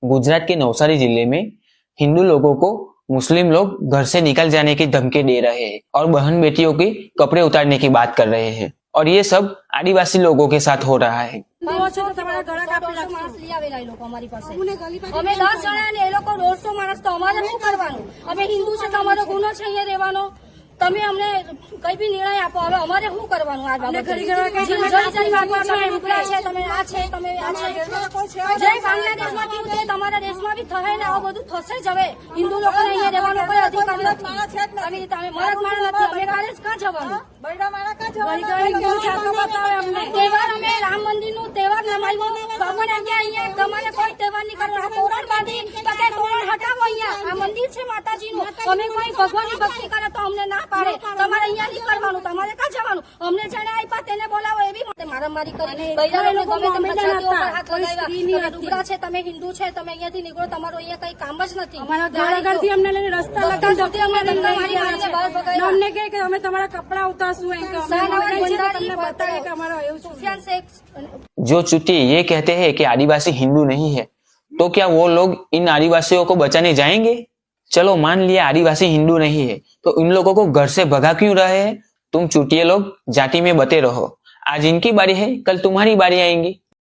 गुजरात के नवसारी जिले में हिंदू लोगों को मुस्लिम लोग घर से निकल जाने की धमकी दे रहे हैं और बहन बेटियों के कपड़े उतारने की बात कर रहे हैं और ये सब आदिवासी लोगों के साथ हो रहा है। તમે અમને કઈ બી નિર્ણય આપો, હવે અમારે શું કરવાનું? આ બાબતે તમે આ છે તમે આ છે જય બાંગ્લાદેશમાં કેવું છે, તમારા દેશમાં બી થાય ને આવું બધું થશે જ। હવે હિન્દુ લોકોને અહીંયા રહેવાનો કોઈ અધિકાર નથી, તમે મરદ માણસ નથી, અમે કાલે જ ક્યાં જવાનું? તહેવાર અમે રામ મંદિર નું તહેવાર નમાવ્યો, અમને અહીંયા તમારે કોઈ તહેવાર નહીં કરવાનો। તોરણ બાંધી તોરણ હટાવો, અહીંયા આ મંદિર છે માતાજીનું, અમે કોઈ ભગવાનની ભક્તિ કરે તો અમને ના પાડે, તમારે અહીંયા નહીં કરવાનું, તમારે ક્યાં જવાનું? અમને જેને આપ્યા તેને બોલાવો, એવી મારામારી કરીને ડુગરા છે, તમે હિન્દુ છે, તમે અહીંયાથી નીકળો, તમારું અહીંયા કઈ કામ જ નથી। અમને લઈને રસ્તા અમને કે અમે તમારા કપડા ઉતારશું, जो चुट्टी ये कहते हैं कि आदिवासी हिंदू नहीं है, तो क्या वो लोग इन आदिवासियों को बचाने जाएंगे? चलो मान लिया आदिवासी हिंदू नहीं है, तो इन लोगों को घर से भगा क्यों रहे हैं? तुम चुटिये लोग जाति में बते रहो, आज इनकी बारी है, कल तुम्हारी बारी आएंगी।